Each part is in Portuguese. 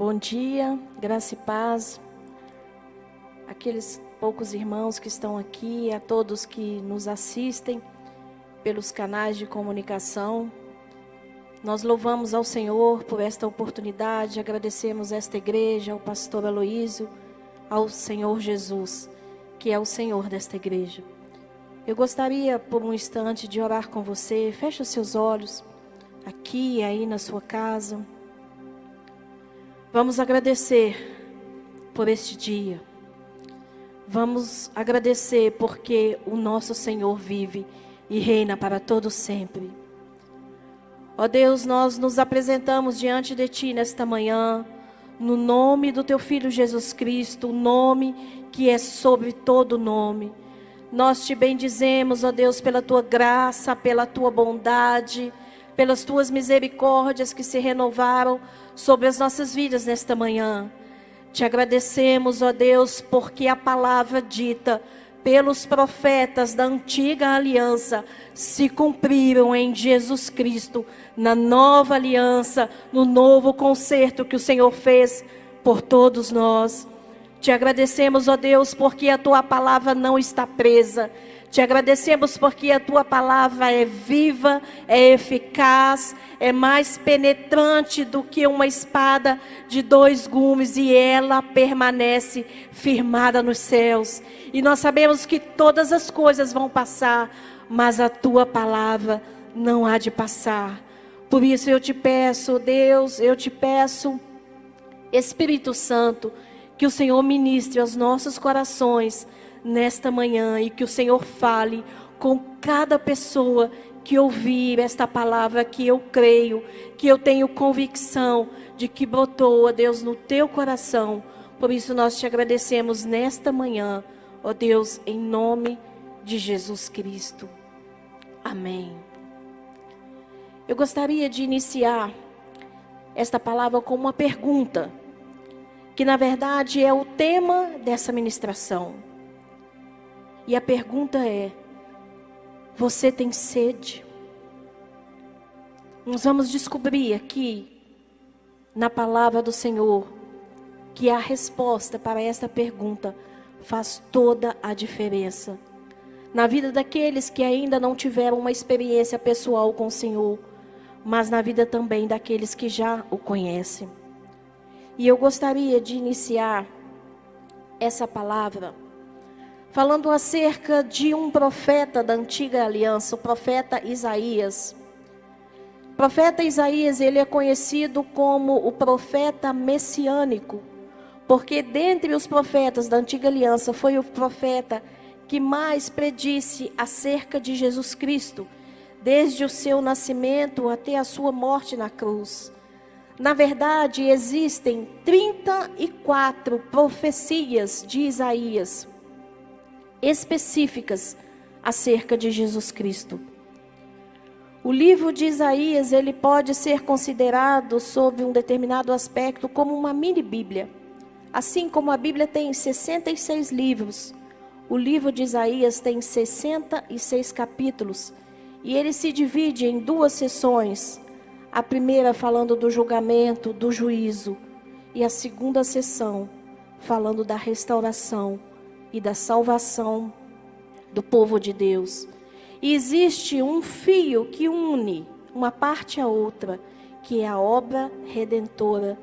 Bom dia, graça e paz. Aqueles poucos irmãos que estão aqui, a todos que nos assistem pelos canais de comunicação. Nós louvamos ao Senhor por esta oportunidade, agradecemos esta igreja, ao pastor Aloísio, ao Senhor Jesus, que é o Senhor desta igreja. Eu gostaria por um instante de orar com você. Feche os seus olhos, aqui e aí na sua casa. Vamos agradecer por este dia. Vamos agradecer porque o nosso Senhor vive e reina para todo sempre. Ó Deus, nós nos apresentamos diante de Ti nesta manhã, no nome do Teu Filho Jesus Cristo, o nome que é sobre todo nome. Nós Te bendizemos, ó Deus, pela Tua graça, pela Tua bondade, pelas Tuas misericórdias que se renovaram sobre as nossas vidas nesta manhã. Te agradecemos, ó Deus, porque a palavra dita pelos profetas da antiga aliança se cumpriram em Jesus Cristo, na nova aliança, no novo concerto que o Senhor fez por todos nós. Te agradecemos, ó Deus, porque a Tua palavra não está presa. Te agradecemos porque a Tua palavra é viva, é eficaz, é mais penetrante do que uma espada de 2 gumes e ela permanece firmada nos céus. E nós sabemos que todas as coisas vão passar, mas a Tua palavra não há de passar. Por isso eu te peço, Deus, eu te peço, Espírito Santo, que o Senhor ministre aos nossos corações nesta manhã e que o Senhor fale com cada pessoa que ouvir esta palavra, que eu creio, que eu tenho convicção de que botou, ó Deus, no teu coração. Por isso nós te agradecemos nesta manhã, ó Deus, em nome de Jesus Cristo. Amém. Eu gostaria de iniciar esta palavra com uma pergunta, que na verdade é o tema dessa ministração. E a pergunta é: você tem sede? Nós vamos descobrir aqui, na palavra do Senhor, que a resposta para esta pergunta faz toda a diferença na vida daqueles que ainda não tiveram uma experiência pessoal com o Senhor, mas na vida também daqueles que já o conhecem. E eu gostaria de iniciar essa palavra falando acerca de um profeta da antiga aliança, o profeta Isaías. O profeta Isaías, ele é conhecido como o profeta messiânico, porque dentre os profetas da antiga aliança foi o profeta que mais predisse acerca de Jesus Cristo, desde o seu nascimento até a sua morte na cruz. Na verdade, existem 34 profecias de Isaías específicas acerca de Jesus Cristo. O livro de Isaías, ele pode ser considerado sob um determinado aspecto como uma mini Bíblia. Assim como a Bíblia tem 66 livros, o livro de Isaías tem 66 capítulos, e ele se divide em 2 sessões. A primeira falando do julgamento, do juízo, e a segunda sessão falando da restauração e da salvação do povo de Deus. E existe um fio que une uma parte à outra, que é a obra redentora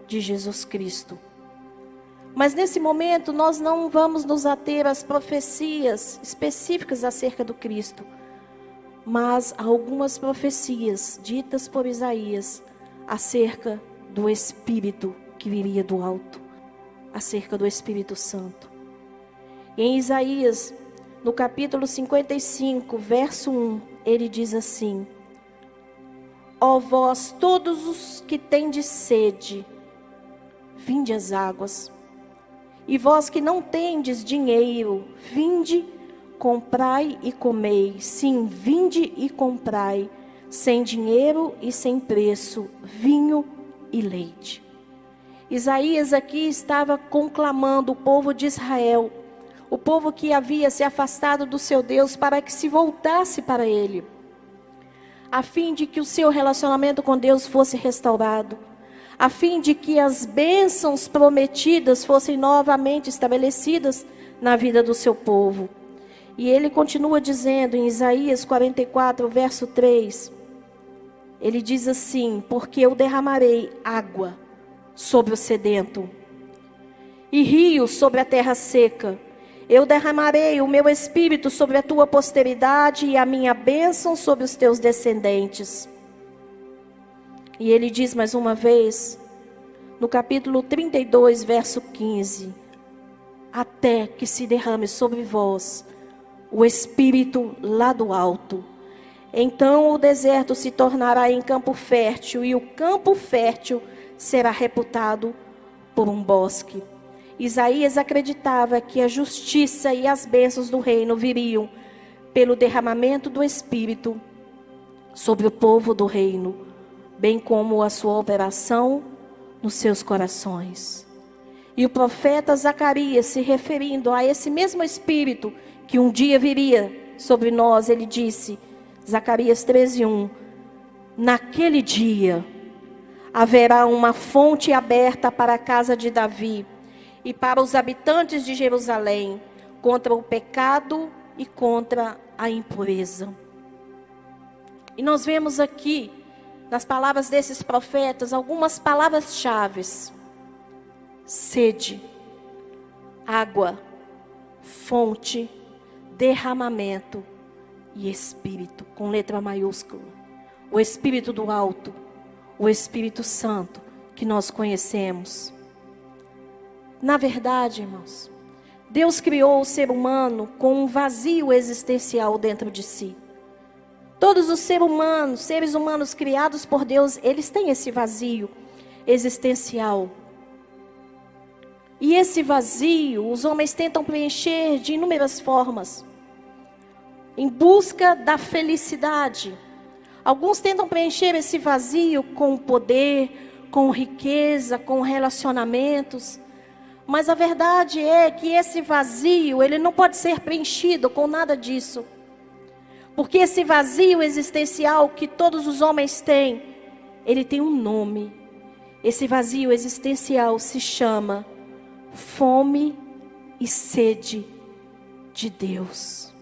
de Jesus Cristo. Mas nesse momento nós não vamos nos ater às profecias específicas acerca do Cristo, mas a algumas profecias ditas por Isaías acerca do Espírito que viria do alto, acerca do Espírito Santo. Em Isaías, no capítulo 55, verso 1, ele diz assim: ó vós todos os que tendes sede, vinde às águas. E vós que não tendes dinheiro, vinde, comprai e comei. Sim, vinde e comprai, sem dinheiro e sem preço, vinho e leite. Isaías aqui estava conclamando o povo de Israel, o povo que havia se afastado do seu Deus, para que se voltasse para Ele, a fim de que o seu relacionamento com Deus fosse restaurado, a fim de que as bênçãos prometidas fossem novamente estabelecidas na vida do seu povo. E ele continua dizendo em Isaías 44, verso 3, ele diz assim: porque eu derramarei água sobre o sedento e rios sobre a terra seca. Eu derramarei o meu espírito sobre a tua posteridade e a minha bênção sobre os teus descendentes. E ele diz mais uma vez, no capítulo 32, verso 15, até que se derrame sobre vós o espírito lá do alto. Então o deserto se tornará em campo fértil, e o campo fértil será reputado por um bosque. Isaías acreditava que a justiça e as bênçãos do reino viriam pelo derramamento do Espírito sobre o povo do reino, bem como a sua operação nos seus corações. E o profeta Zacarias, se referindo a esse mesmo Espírito que um dia viria sobre nós, ele disse, Zacarias 13:1, naquele dia haverá uma fonte aberta para a casa de Davi e para os habitantes de Jerusalém, contra o pecado e contra a impureza. E nós vemos aqui, nas palavras desses profetas, algumas palavras-chave: sede, água, fonte, derramamento e Espírito, com letra maiúscula. O Espírito do alto, o Espírito Santo que nós conhecemos. Na verdade, irmãos, Deus criou o ser humano com um vazio existencial dentro de si. Todos os seres humanos criados por Deus, eles têm esse vazio existencial. E esse vazio, os homens tentam preencher de inúmeras formas, em busca da felicidade. Alguns tentam preencher esse vazio com poder, com riqueza, com relacionamentos. Mas a verdade é que esse vazio, ele não pode ser preenchido com nada disso. Porque esse vazio existencial que todos os homens têm, ele tem um nome. Esse vazio existencial se chama fome e sede de Deus.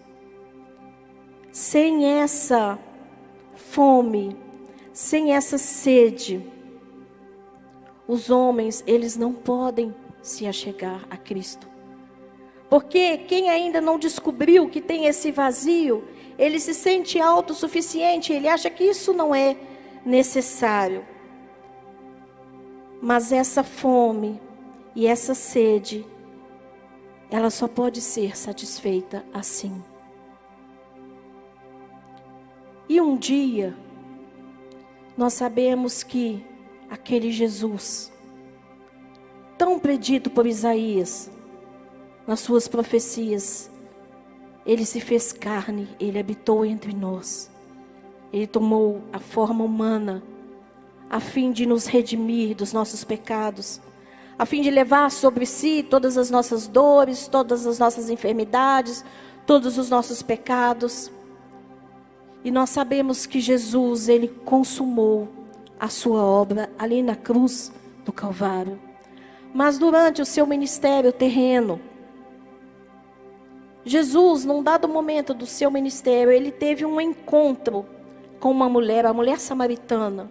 Sem essa fome, sem essa sede, os homens, eles não podem se achegar a Cristo. Porque quem ainda não descobriu que tem esse vazio, ele se sente autossuficiente, ele acha que isso não é necessário. Mas essa fome e essa sede, ela só pode ser satisfeita assim. E um dia, nós sabemos que aquele Jesus, tão predito por Isaías, nas suas profecias, ele se fez carne, ele habitou entre nós. Ele tomou a forma humana, a fim de nos redimir dos nossos pecados, a fim de levar sobre si todas as nossas dores, todas as nossas enfermidades, todos os nossos pecados. E nós sabemos que Jesus, ele consumou a sua obra ali na cruz do Calvário. Mas durante o seu ministério terreno, Jesus, num dado momento do seu ministério, ele teve um encontro com uma mulher, a mulher samaritana.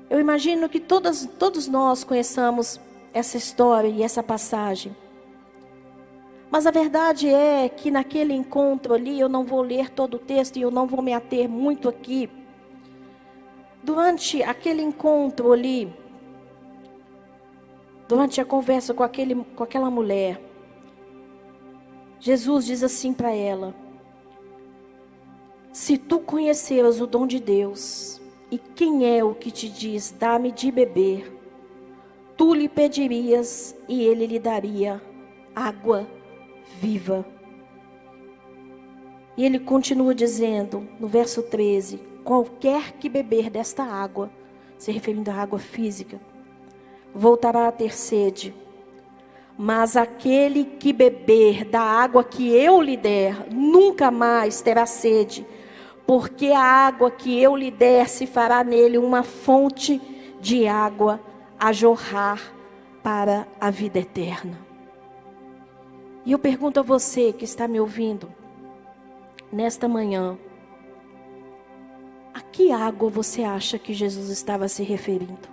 Eu imagino que todos nós conheçamos essa história e essa passagem. Mas a verdade é que naquele encontro ali, eu não vou ler todo o texto e eu não vou me ater muito aqui. Durante aquele encontro ali, durante a conversa com aquela mulher, Jesus diz assim para ela: se tu conheceras o dom de Deus, e quem é o que te diz, dá-me de beber, tu lhe pedirias e ele lhe daria água viva. E ele continua dizendo, no verso 13, qualquer que beber desta água, se referindo à água física, voltará a ter sede. Mas aquele que beber da água que eu lhe der, nunca mais terá sede, porque a água que eu lhe der se fará nele uma fonte de água a jorrar para a vida eterna. E eu pergunto a você que está me ouvindo nesta manhã, a que água você acha que Jesus estava se referindo?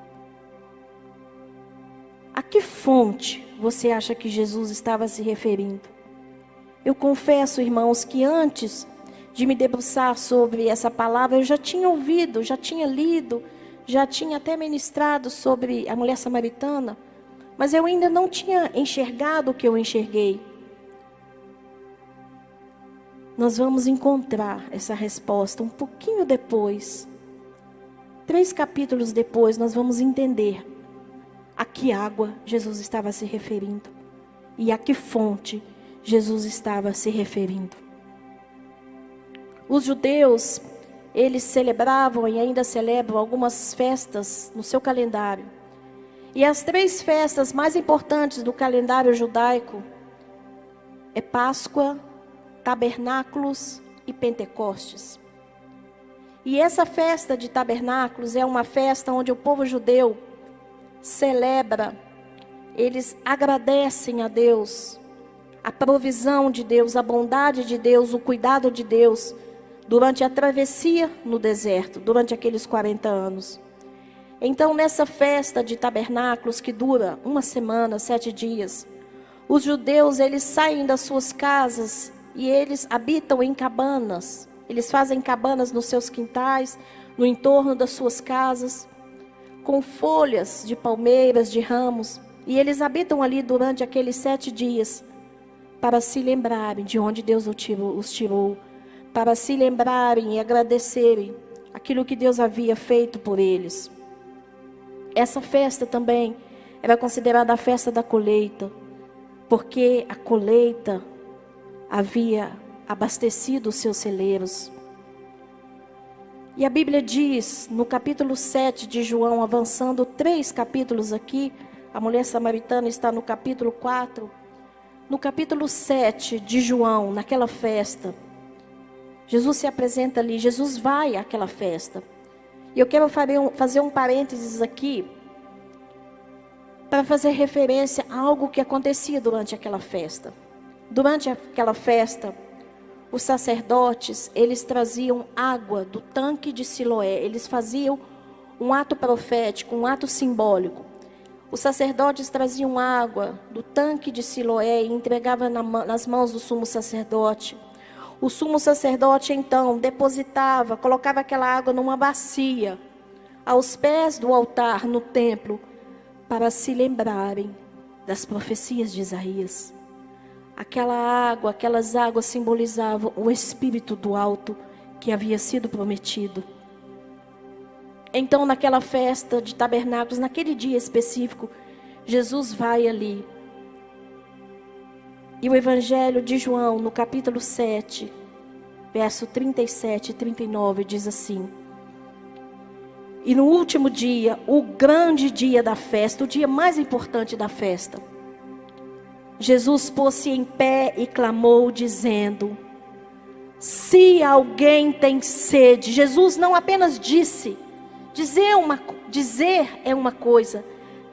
A que fonte você acha que Jesus estava se referindo? Eu confesso, irmãos, que antes de me debruçar sobre essa palavra, eu já tinha ouvido, já tinha lido, já tinha até ministrado sobre a mulher samaritana, mas eu ainda não tinha enxergado o que eu enxerguei. Nós vamos encontrar essa resposta um pouquinho depois. 3 capítulos depois, nós vamos entender a que água Jesus estava se referindo e a que fonte Jesus estava se referindo. Os judeus, eles celebravam e ainda celebram algumas festas no seu calendário. E as 3 festas mais importantes do calendário judaico é Páscoa, Tabernáculos e Pentecostes. E essa festa de Tabernáculos é uma festa onde o povo judeu celebra, eles agradecem a Deus, a provisão de Deus, a bondade de Deus, o cuidado de Deus, durante a travessia no deserto, durante aqueles 40 anos. Então, nessa festa de Tabernáculos, que dura 1 semana, 7 dias, os judeus, eles saem das suas casas e eles habitam em cabanas. Eles fazem cabanas nos seus quintais, no entorno das suas casas, com folhas de palmeiras, de ramos. E eles habitam ali durante aqueles 7 dias, para se lembrarem de onde Deus os tirou, para se lembrarem e agradecerem aquilo que Deus havia feito por eles. Essa festa também era considerada a festa da colheita, porque a colheita havia abastecido os seus celeiros. E a Bíblia diz, no capítulo 7 de João, avançando 3 capítulos aqui, a mulher samaritana está no capítulo 4, no capítulo 7 de João, naquela festa, Jesus se apresenta ali, Jesus vai àquela festa. E eu quero fazer um parênteses aqui, para fazer referência a algo que acontecia durante aquela festa. Durante aquela festa, os sacerdotes, eles traziam água do tanque de Siloé. Eles faziam um ato profético, um ato simbólico. Os sacerdotes traziam água do tanque de Siloé e entregavam nas mãos do sumo sacerdote. O sumo sacerdote, então, depositava, colocava aquela água numa bacia, aos pés do altar no templo, para se lembrarem das profecias de Isaías. Aquela água, aquelas águas simbolizavam o Espírito do alto que havia sido prometido. Então, naquela festa de tabernáculos, naquele dia específico, Jesus vai ali. E o Evangelho de João, no capítulo 7, verso 37 e 39, diz assim: e no último dia, o grande dia da festa, o dia mais importante da festa, Jesus pôs-se em pé e clamou, dizendo: se alguém tem sede. Jesus não apenas disse, dizer é uma coisa,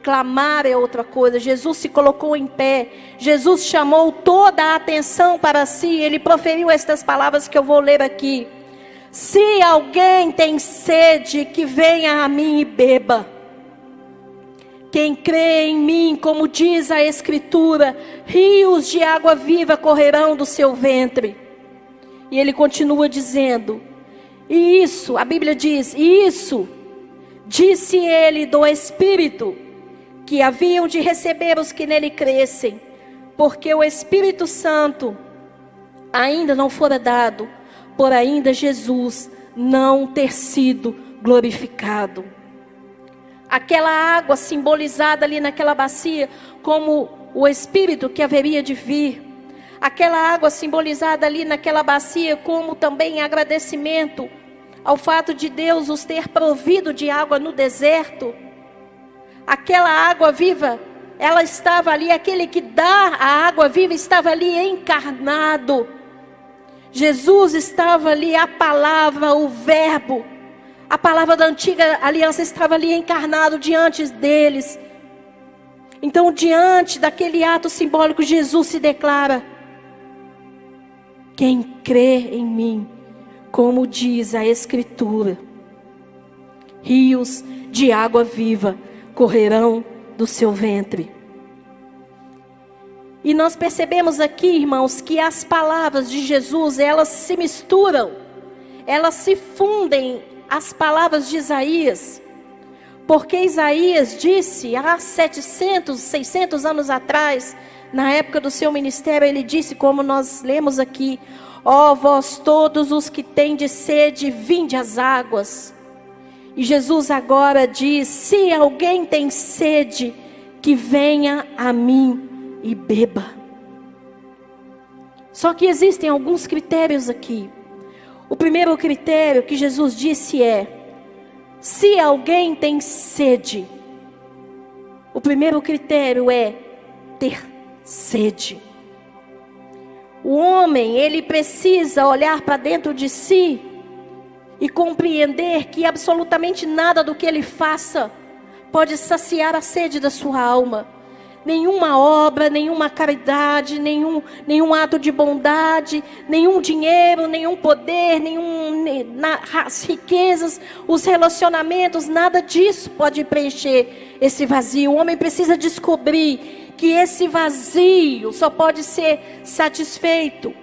clamar é outra coisa. Jesus se colocou em pé, Jesus chamou toda a atenção para si, ele proferiu estas palavras que eu vou ler aqui: se alguém tem sede, que venha a mim e beba. Quem crê em mim, como diz a Escritura, rios de água viva correrão do seu ventre. E ele continua dizendo, e isso, a Bíblia diz, e isso, disse ele do Espírito, que haviam de receber os que nele crescem, porque o Espírito Santo ainda não fora dado, por ainda Jesus não ter sido glorificado. Aquela água simbolizada ali naquela bacia como o Espírito que haveria de vir. Aquela água simbolizada ali naquela bacia como também agradecimento ao fato de Deus os ter provido de água no deserto. Aquela água viva, ela estava ali, aquele que dá a água viva estava ali encarnado. Jesus estava ali, a palavra, o verbo, A palavra da antiga aliança estava ali encarnado diante deles. Então, diante daquele ato simbólico, Jesus se declara: quem crê em mim, como diz a Escritura, rios de água viva correrão do seu ventre. E nós percebemos aqui, irmãos, que as palavras de Jesus, elas se misturam, elas se fundem às palavras de Isaías. Porque Isaías disse há 700, 600 anos atrás, na época do seu ministério, ele disse, como nós lemos aqui: ó vós todos os que tendes sede, vinde às águas. E Jesus agora diz: se alguém tem sede, que venha a mim e beba. Só que existem alguns critérios aqui. O primeiro critério que Jesus disse é: se alguém tem sede. O primeiro critério é ter sede. O homem, ele precisa olhar para dentro de si e compreender que absolutamente nada do que ele faça pode saciar a sede da sua alma. Nenhuma obra, nenhuma caridade, nenhum ato de bondade, nenhum dinheiro, nenhum poder, as riquezas, os relacionamentos, nada disso pode preencher esse vazio. O homem precisa descobrir que esse vazio só pode ser satisfeito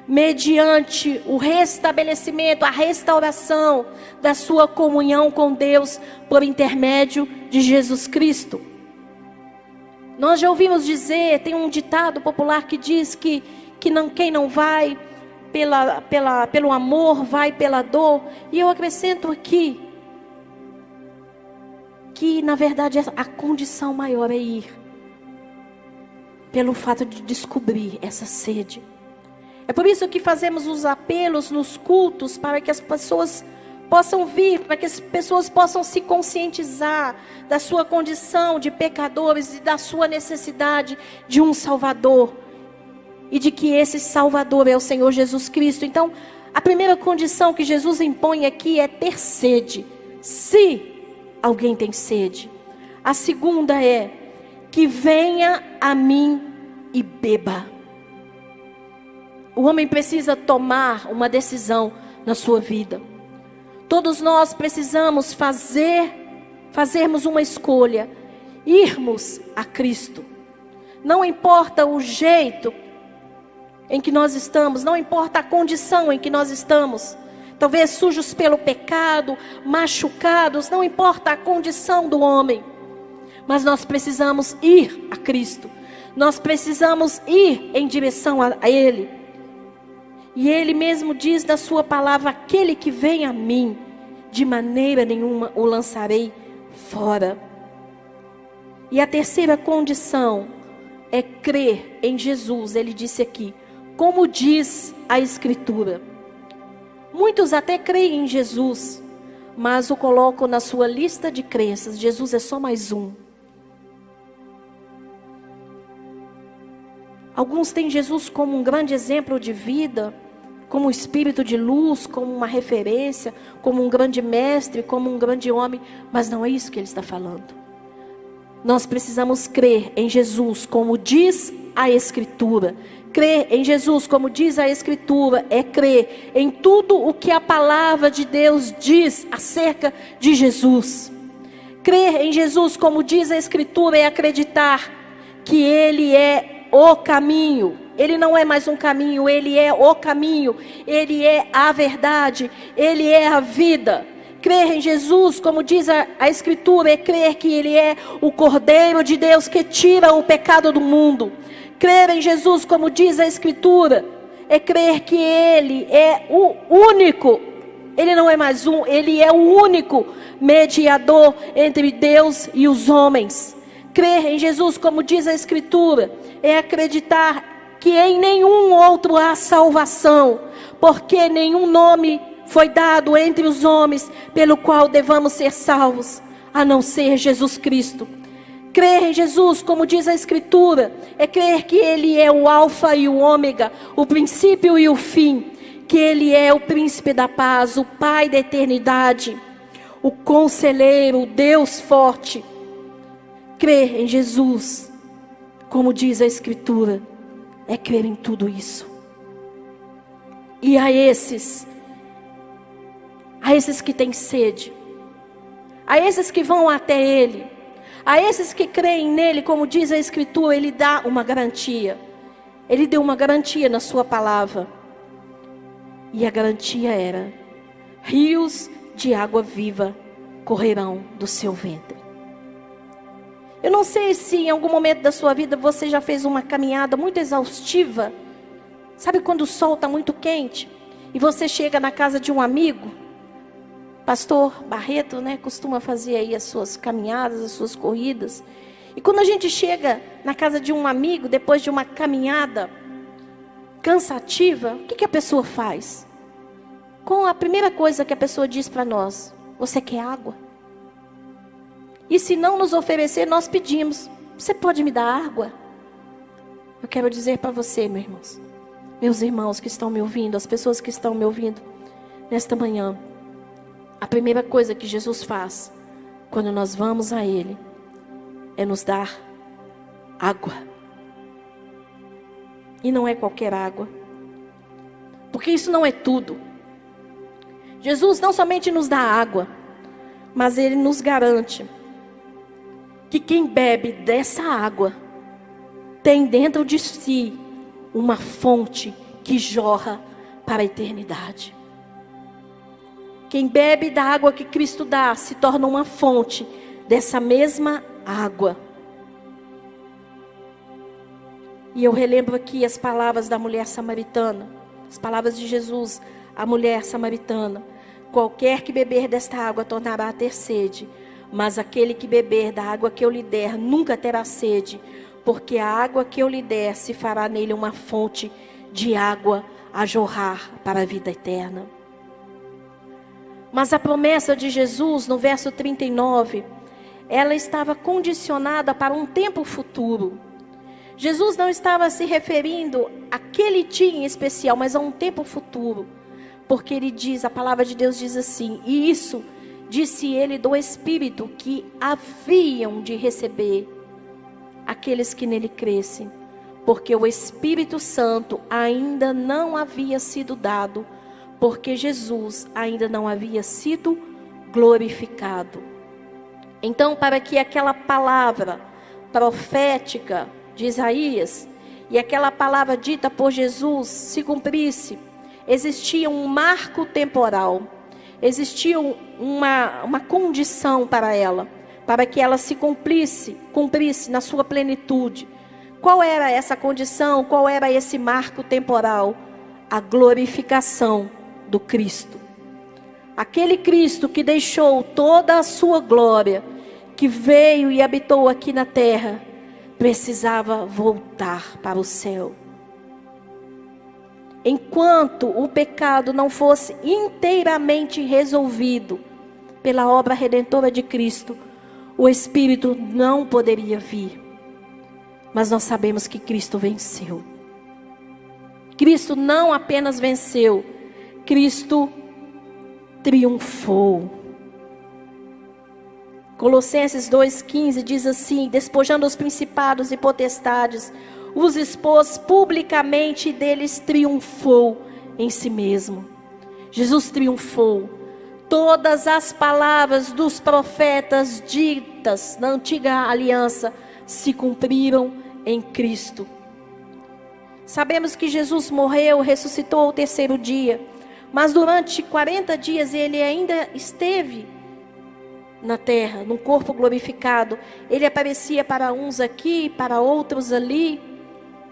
mediante o restabelecimento, a restauração da sua comunhão com Deus por intermédio de Jesus Cristo. Nós já ouvimos dizer, tem um ditado popular que diz que quem não vai pelo amor, vai pela dor. E eu acrescento aqui, que na verdade a condição maior é ir, pelo fato de descobrir essa sede. É por isso que fazemos os apelos nos cultos, para que as pessoas possam vir, para que as pessoas possam se conscientizar da sua condição de pecadores e da sua necessidade de um Salvador. E de que esse Salvador é o Senhor Jesus Cristo. Então, a primeira condição que Jesus impõe aqui é ter sede. Se alguém tem sede. A segunda é: que venha a mim e beba. O homem precisa tomar uma decisão na sua vida. Todos nós precisamos fazermos uma escolha, irmos a Cristo. Não importa o jeito em que nós estamos, não importa a condição em que nós estamos, talvez sujos pelo pecado, machucados, não importa a condição do homem, mas nós precisamos ir a Cristo, nós precisamos ir em direção a Ele. E Ele mesmo diz na sua palavra: aquele que vem a mim, de maneira nenhuma o lançarei fora. E a terceira condição é crer em Jesus. Ele disse aqui, como diz a Escritura. Muitos até creem em Jesus, mas o colocam na sua lista de crenças. Jesus é só mais um. Alguns têm Jesus como um grande exemplo de vida, como um espírito de luz, como uma referência, como um grande mestre, como um grande homem. Mas não é isso que ele está falando. Nós precisamos crer em Jesus, como diz a Escritura. Crer em Jesus, como diz a Escritura, é crer em tudo o que a palavra de Deus diz acerca de Jesus. Crer em Jesus, como diz a Escritura, é acreditar que Ele é o caminho. Ele não é mais um caminho, Ele é o caminho, Ele é a verdade, Ele é a vida. Crer em Jesus, como diz a Escritura, é crer que Ele é o Cordeiro de Deus que tira o pecado do mundo. Crer em Jesus, como diz a Escritura, é crer que Ele é o único, Ele não é mais um, Ele é o único mediador entre Deus e os homens. Crer em Jesus, como diz a Escritura, é acreditar que em nenhum outro há salvação, porque nenhum nome foi dado entre os homens pelo qual devamos ser salvos, a não ser Jesus Cristo. Crer em Jesus, como diz a Escritura, é crer que Ele é o alfa e o ômega, o princípio e o fim, que Ele é o príncipe da paz, o Pai da eternidade. o conselheiro, o Deus forte. Crer em Jesus, como diz a Escritura, é crer em tudo isso. E a esses que têm sede, a esses que vão até Ele, a esses que creem nele, como diz a Escritura, Ele dá uma garantia. Ele deu uma garantia na sua palavra. E a garantia era: rios de água viva correrão do seu ventre. Eu não sei se em algum momento da sua vida você já fez uma caminhada muito exaustiva. Sabe quando o sol está muito quente e você chega na casa de um amigo? Pastor Barreto, né, costuma fazer aí as suas caminhadas, as suas corridas. E quando a gente chega na casa de um amigo, depois de uma caminhada cansativa, o que a pessoa faz? Com a primeira coisa que a pessoa diz para nós: você quer água? E se não nos oferecer, nós pedimos: você pode me dar água? Eu quero dizer para você, meus irmãos que estão me ouvindo, as pessoas que estão me ouvindo nesta manhã, a primeira coisa que Jesus faz quando nós vamos a Ele é nos dar água. E não é qualquer água, porque isso não é tudo. Jesus não somente nos dá água, mas Ele nos garante que quem bebe dessa água tem dentro de si uma fonte que jorra para a eternidade. Quem bebe da água que Cristo dá se torna uma fonte dessa mesma água. E eu relembro aqui as palavras da mulher samaritana, as palavras de Jesus à mulher samaritana: qualquer que beber desta água tornará a ter sede, mas aquele que beber da água que eu lhe der nunca terá sede, porque a água que eu lhe der se fará nele uma fonte de água a jorrar para a vida eterna. Mas a promessa de Jesus, no verso 39, ela estava condicionada para um tempo futuro. Jesus não estava se referindo àquele dia em especial, mas a um tempo futuro. Porque ele diz, a palavra de Deus diz assim: e isso disse ele do Espírito que haviam de receber aqueles que nele crescem, porque o Espírito Santo ainda não havia sido dado, porque Jesus ainda não havia sido glorificado. Então, para que aquela palavra profética de Isaías e aquela palavra dita por Jesus se cumprisse, existia um marco temporal, existia uma condição para ela, para que ela se cumprisse na sua plenitude. Qual era essa condição? Qual era esse marco temporal? A glorificação do Cristo. Aquele Cristo que deixou toda a sua glória, que veio e habitou aqui na terra, precisava voltar para o céu. Enquanto o pecado não fosse inteiramente resolvido pela obra redentora de Cristo, o Espírito não poderia vir. Mas nós sabemos que Cristo venceu. Cristo não apenas venceu, Cristo triunfou. Colossenses 2,15 diz assim: despojando os principados e potestades, os expôs publicamente e deles triunfou em si mesmo. Jesus triunfou. Todas as palavras dos profetas ditas na antiga aliança se cumpriram em Cristo. Sabemos que Jesus morreu, ressuscitou ao terceiro dia, mas durante 40 dias ele ainda esteve na terra, num corpo glorificado. Ele aparecia para uns aqui, para outros ali,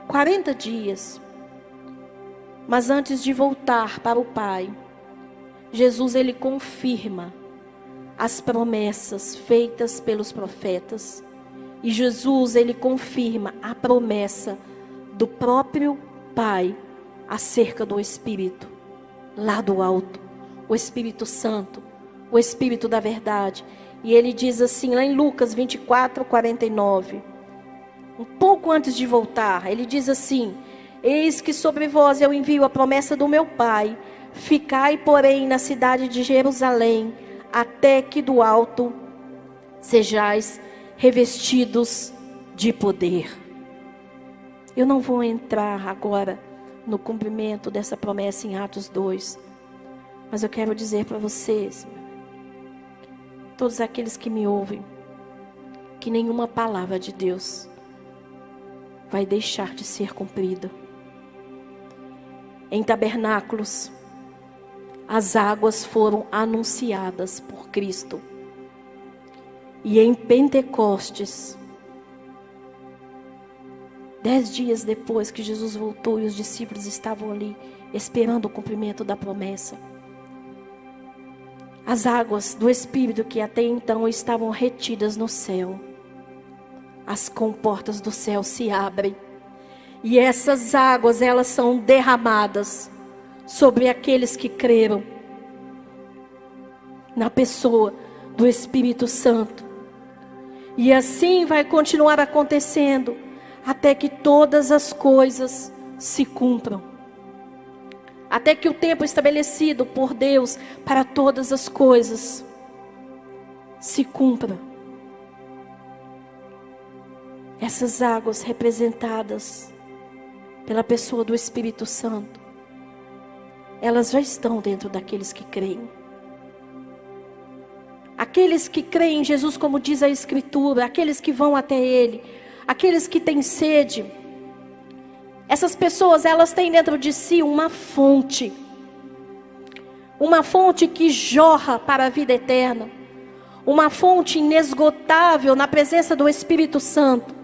40 dias. Mas antes de voltar para o Pai, Jesus ele confirma as promessas feitas pelos profetas. E Jesus ele confirma a promessa do próprio Pai acerca do Espírito, lá do alto, o Espírito Santo, o Espírito da verdade. E ele diz assim, lá em Lucas 24, 49, um pouco antes de voltar, ele diz assim: eis que sobre vós eu envio a promessa do meu Pai, ficai, porém, na cidade de Jerusalém, até que do alto sejais revestidos de poder. Eu não vou entrar agora no cumprimento dessa promessa em Atos 2, mas eu quero dizer para vocês, todos aqueles que me ouvem, que nenhuma palavra de Deus vai deixar de ser cumprida. Em tabernáculos, as águas foram anunciadas por Cristo. E em Pentecostes, 10 dias depois que Jesus voltou e os discípulos estavam ali, esperando o cumprimento da promessa, as águas do Espírito que até então estavam retidas no céu, as comportas do céu se abrem. E essas águas, elas são derramadas sobre aqueles que creram na pessoa do Espírito Santo. E assim vai continuar acontecendo até que todas as coisas se cumpram. Até que o tempo estabelecido por Deus para todas as coisas se cumpra. Essas águas representadas pela pessoa do Espírito Santo, elas já estão dentro daqueles que creem. Aqueles que creem em Jesus, como diz a Escritura, aqueles que vão até Ele, aqueles que têm sede, essas pessoas, elas têm dentro de si uma fonte que jorra para a vida eterna, uma fonte inesgotável na presença do Espírito Santo.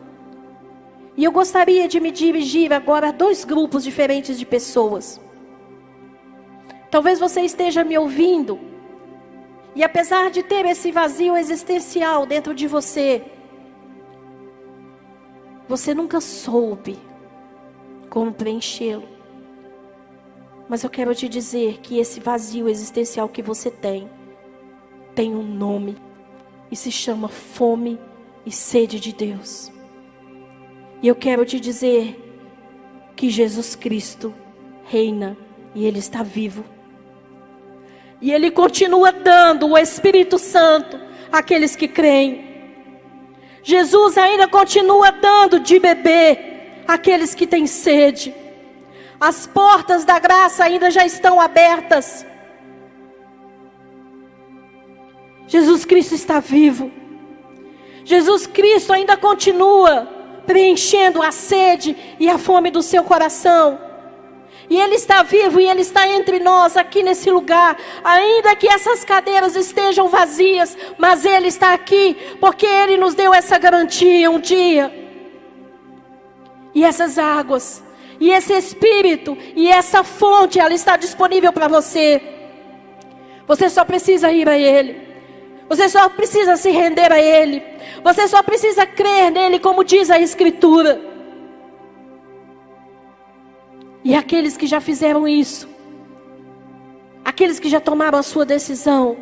E eu gostaria de me dirigir agora a 2 grupos diferentes de pessoas. Talvez você esteja me ouvindo, e apesar de ter esse vazio existencial dentro de você, você nunca soube como preenchê-lo. Mas eu quero te dizer que esse vazio existencial que você tem um nome, e se chama fome e sede de Deus. E eu quero te dizer que Jesus Cristo reina e Ele está vivo. E Ele continua dando o Espírito Santo àqueles que creem. Jesus ainda continua dando de beber àqueles que têm sede. As portas da graça ainda já estão abertas. Jesus Cristo está vivo. Jesus Cristo ainda continua preenchendo a sede e a fome do seu coração. E Ele está vivo e Ele está entre nós aqui nesse lugar. Ainda que essas cadeiras estejam vazias, mas Ele está aqui, porque Ele nos deu essa garantia um dia. E essas águas, e esse Espírito, e essa fonte, ela está disponível para você. Você só precisa ir a Ele. Você só precisa se render a Ele. Você só precisa crer nele, como diz a Escritura. E aqueles que já fizeram isso, aqueles que já tomaram a sua decisão,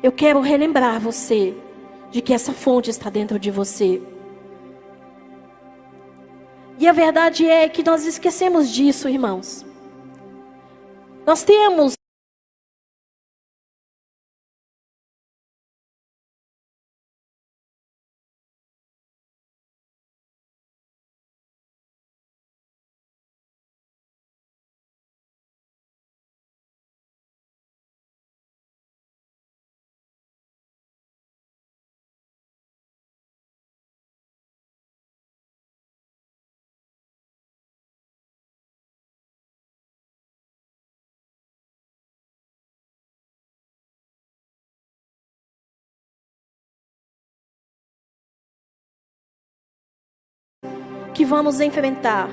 eu quero relembrar você de que essa fonte está dentro de você. E a verdade é que nós esquecemos disso, irmãos. Nós temos que vamos enfrentar.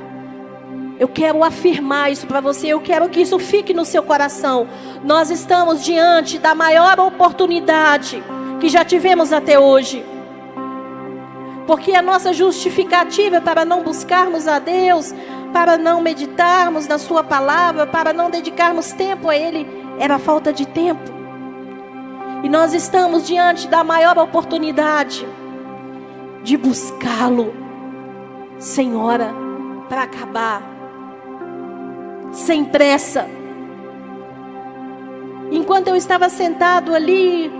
Eu quero afirmar isso para você. Eu quero que isso fique no seu coração. Nós estamos diante da maior oportunidade que já tivemos até hoje. Porque a nossa justificativa para não buscarmos a Deus, para não meditarmos na sua palavra, para não dedicarmos tempo a Ele, era a falta de tempo. E nós estamos diante da maior oportunidade de buscá-lo sem hora para acabar, sem pressa. Enquanto eu estava sentado ali,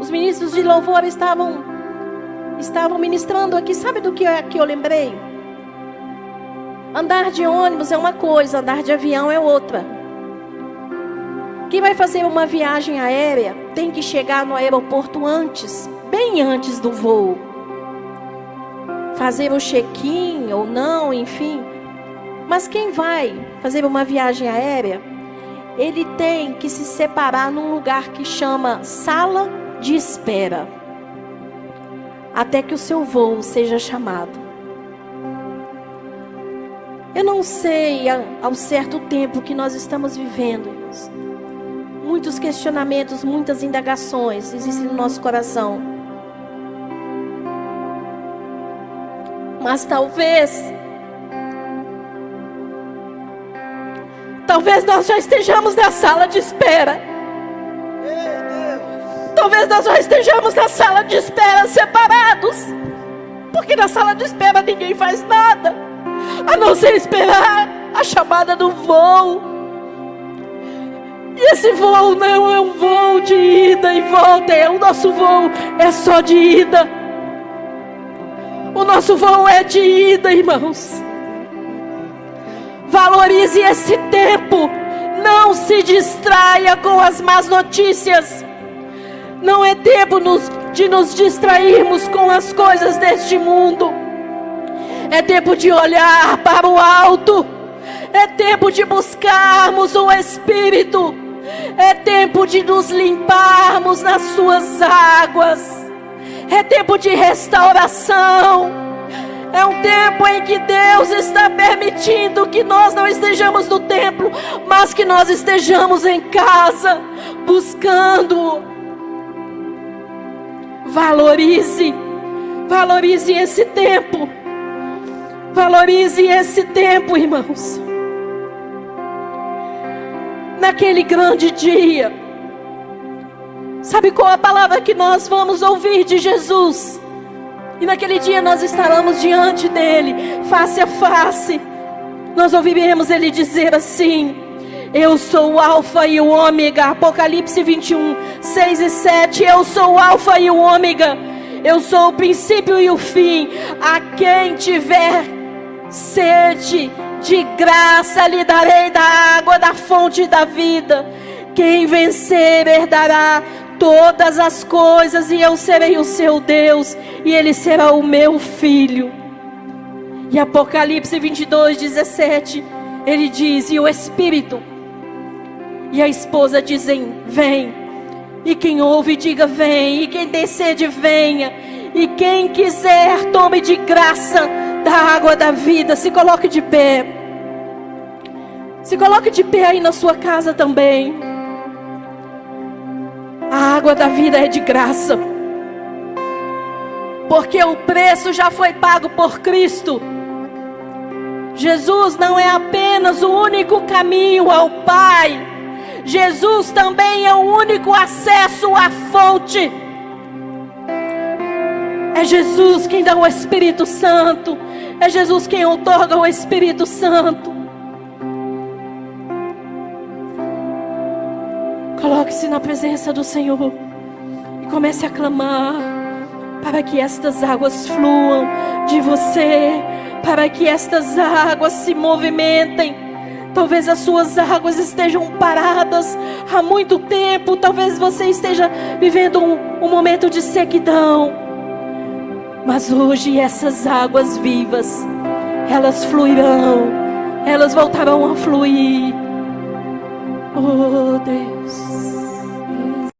os ministros de louvor estavam ministrando aqui. Sabe do que eu lembrei? Andar de ônibus é uma coisa, andar de avião é outra. Quem vai fazer uma viagem aérea tem que chegar no aeroporto antes, bem antes do voo. Fazer o check-in ou não, enfim. Mas quem vai fazer uma viagem aérea, ele tem que se separar num lugar que chama sala de espera, até que o seu voo seja chamado. Eu não sei ao certo tempo que nós estamos vivendo, irmãos. Muitos questionamentos, muitas indagações existem no nosso coração. Mas talvez nós já estejamos na sala de espera. Talvez nós já estejamos na sala de espera separados. Porque na sala de espera ninguém faz nada, a não ser esperar a chamada do voo. E esse voo não é um voo de ida e volta. O nosso voo é só de ida. O nosso voo é de ida, irmãos. Valorize esse tempo. Não se distraia com as más notícias. Não é tempo de nos distrairmos com as coisas deste mundo. É tempo de olhar para o alto. É tempo de buscarmos o Espírito. É tempo de nos limparmos nas suas águas. É tempo de restauração. É um tempo em que Deus está permitindo que nós não estejamos no templo, mas que nós estejamos em casa, buscando. Valorize esse tempo. Valorize esse tempo, irmãos. Naquele grande dia, sabe qual a palavra que nós vamos ouvir de Jesus? E naquele dia nós estaremos diante dele, face a face. Nós ouviremos ele dizer assim: eu sou o Alfa e o Ômega. Apocalipse 21, 6 e 7. Eu sou o Alfa e o Ômega. Eu sou o princípio e o fim. A quem tiver sede, de graça lhe darei da água da fonte da vida. Quem vencer herdará todas as coisas, e eu serei o seu Deus, e ele será o meu filho. E Apocalipse 22, 17, ele diz: e o Espírito e a esposa dizem: vem. E quem ouve diga: vem. E quem tem sede, venha. E quem quiser, tome de graça da água da vida. Se coloque de pé. Se coloque de pé aí na sua casa também. A água da vida é de graça, porque o preço já foi pago por Cristo. Jesus não é apenas o único caminho ao Pai. Jesus também é o único acesso à fonte. É Jesus quem dá o Espírito Santo. É Jesus quem outorga o Espírito Santo. Coloque-se na presença do Senhor e comece a clamar para que estas águas fluam de você, para que estas águas se movimentem. Talvez as suas águas estejam paradas há muito tempo. Talvez você esteja vivendo um momento de sequidão. Mas hoje essas águas vivas, elas fluirão, elas voltarão a fluir. Oh Deus.